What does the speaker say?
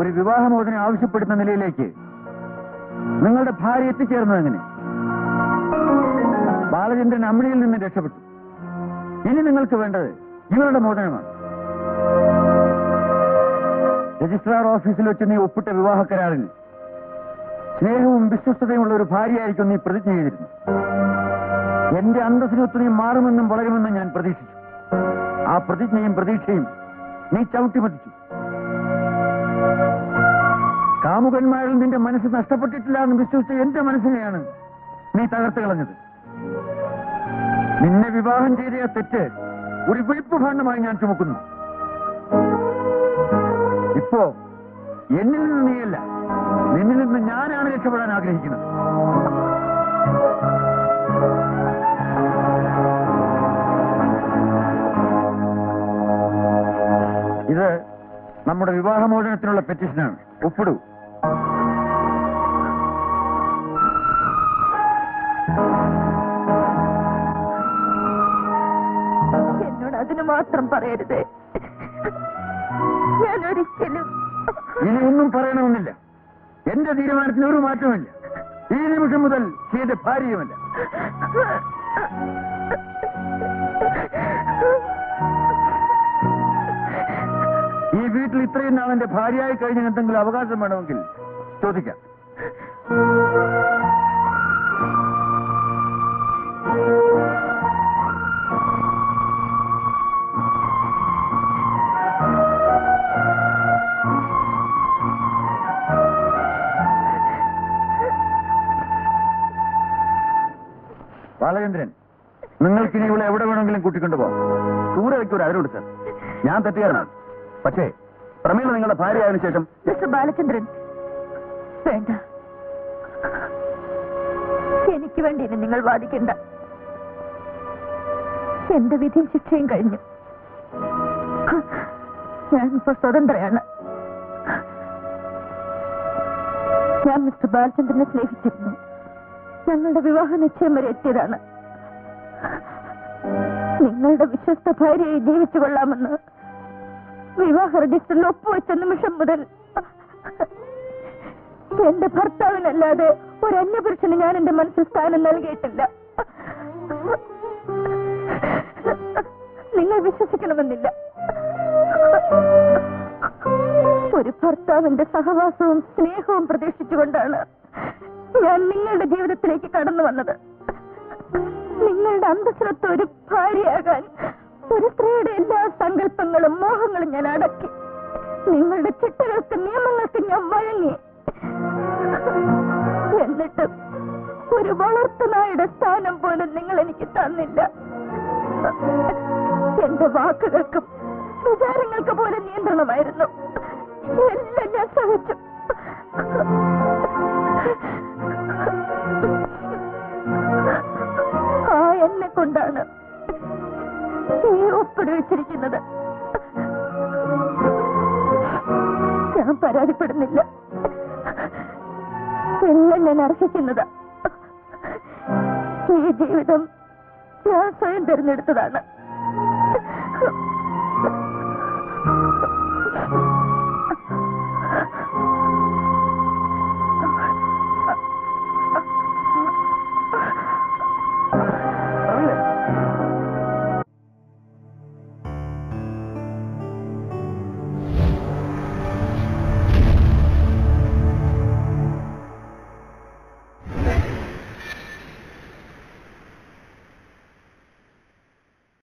ഒരു വിവാഹമോചനം ആവശ്യപ്പെടുന്ന നിലയിലേക്ക് നിങ്ങളുടെ ഭാര്യ എത്തിച്ചേർന്നത് എങ്ങനെ? ബാലചന്ദ്രൻ അമ്മിണിയിൽ നിന്ന് രക്ഷപ്പെട്ടു. ഇനി നിങ്ങൾക്ക് വേണ്ടത് ഇവരുടെ മോചനമാണ്. രജിസ്ട്രാർ ഓഫീസിൽ വെച്ച് നീ ഒപ്പിട്ട വിവാഹ കരാറിൽ സ്നേഹവും വിശ്വസ്തതയുമുള്ള ഒരു ഭാര്യയായിരിക്കും നീ പ്രതിജ്ഞ ചെയ്തിരുന്നു. എന്റെ അന്തസ്സിനൊത്ത് നീ മാറുമെന്നും വളരുമെന്നും ഞാൻ പ്രതീക്ഷിച്ചു. ആ പ്രതിജ്ഞയും പ്രതീക്ഷയും നീ ചവിട്ടിമതിച്ചു. കാമുകന്മാരിൽ നിന്റെ മനസ്സ് നഷ്ടപ്പെട്ടിട്ടില്ല എന്ന് വിശ്വസിച്ച എന്റെ മനസ്സിനെയാണ് നീ തകർത്ത് കളഞ്ഞത്. നിന്നെ വിവാഹം ചെയ്ത തെറ്റ് ഒരു വിളിപ്പ് ഭാണ്ഡമായി ഞാൻ ചുമക്കുന്നു. ഇപ്പോ എന്നിൽ നിന്ന് നീയല്ല, നിന്നിൽ നിന്ന് ഞാനാണ് രക്ഷപ്പെടാൻ ആഗ്രഹിക്കുന്നത്. ഇത് നമ്മുടെ വിവാഹമോചനത്തിനുള്ള പെറ്റീഷനാണ്. ഒപ്പിടൂ. എന്നോട് അതിന് മാത്രം പറയരുത്. ഞാൻ ഒരിക്കലും ഇനി ഒന്നും പറയണമെന്നില്ല. എന്റെ തീരുമാനത്തിന് ഒരു മാറ്റമില്ല. ഈ നിമിഷം മുതൽ എന്റെ ഭാര്യയുമല്ല. ഈ വീട്ടിൽ ഇത്രയും നാൾ എന്റെ ഭാര്യയായി കഴിഞ്ഞ എന്തെങ്കിലും അവകാശം വേണമെങ്കിൽ ചോദിക്കാം. ബാലചന്ദ്രൻ, നിങ്ങൾക്കിനി ഇവിടെ എവിടെ വേണമെങ്കിലും കൂട്ടിക്കൊണ്ടുപോകാം. ദൂരെ വയ്ക്കൂല, അതിനോട് സാർ. ഞാൻ തെറ്റുകാരനാണ്. പക്ഷേ പ്രമീള നിങ്ങളുടെ ഭാര്യയായതിനു ശേഷം മിസ്റ്റർ ബാലചന്ദ്രൻ, വേണ്ട. എനിക്ക് വേണ്ടി ഇനി നിങ്ങൾ വാദിക്കണ്ട. എന്റെ വിധിയും ശിക്ഷയും കഴിഞ്ഞു. ഞാനിപ്പോൾ സ്വതന്ത്രയാണ്. ഞാൻ മിസ്റ്റർ ബാലചന്ദ്രനെ സ്നേഹിച്ചിരുന്നു. ഞങ്ങളുടെ വിവാഹ നിശ്ചയം വരെ എത്തിയതാണ്. നിങ്ങളുടെ വിശ്വസ്ത ഭാര്യയായി ജീവിച്ചു കൊള്ളാമെന്ന് വിവാഹ രജിസ്റ്ററിൽ ഒപ്പുവെച്ച നിമിഷം മുതൽ എന്റെ ഭർത്താവിനല്ലാതെ ഒരു അന്യപുരുഷന് ഞാൻ എന്റെ മനസ്സിൽ സ്ഥാനം നൽകിയിട്ടില്ല. നിങ്ങൾ വിശ്വസിക്കണമെന്നില്ല. ഒരു ഭർത്താവിന്റെ സഹവാസവും സ്നേഹവും പ്രതീക്ഷിച്ചുകൊണ്ടാണ് ഞാൻ നിങ്ങളുടെ ജീവിതത്തിലേക്ക് കടന്നു വന്നത്. നിങ്ങളുടെ അന്തസ്സിനൊത്ത ഒരു ഭാര്യയാകാൻ ഒരു സ്ത്രീയുടെ എല്ലാ സങ്കല്പങ്ങളും മോഹങ്ങളും ഞാൻ അടക്കി. നിങ്ങളുടെ ചിട്ടകൾക്ക് നിയമങ്ങൾക്ക് ഞാൻ വഴങ്ങി. എന്നിട്ട് ഒരു വളർത്തുനായുടെ സ്ഥാനം പോലും നിങ്ങൾ എനിക്ക് തന്നില്ല. എന്റെ വാക്കുകൾക്കും വിചാരങ്ങൾക്ക് പോലും നിയന്ത്രണമായിരുന്നു. എല്ലാം ഞാൻ സഹിച്ചു. ആ എന്നെ കൊണ്ടാണ് ഈ ഒപ്പിടുവെച്ചിരിക്കുന്നത്. ഞാൻ പരാതിപ്പെടുന്നില്ല. എല്ലാം ഞാൻ അർഹിക്കുന്നത്. ഈ ജീവിതം ഞാൻ സ്വയം തിരഞ്ഞെടുത്തതാണ്.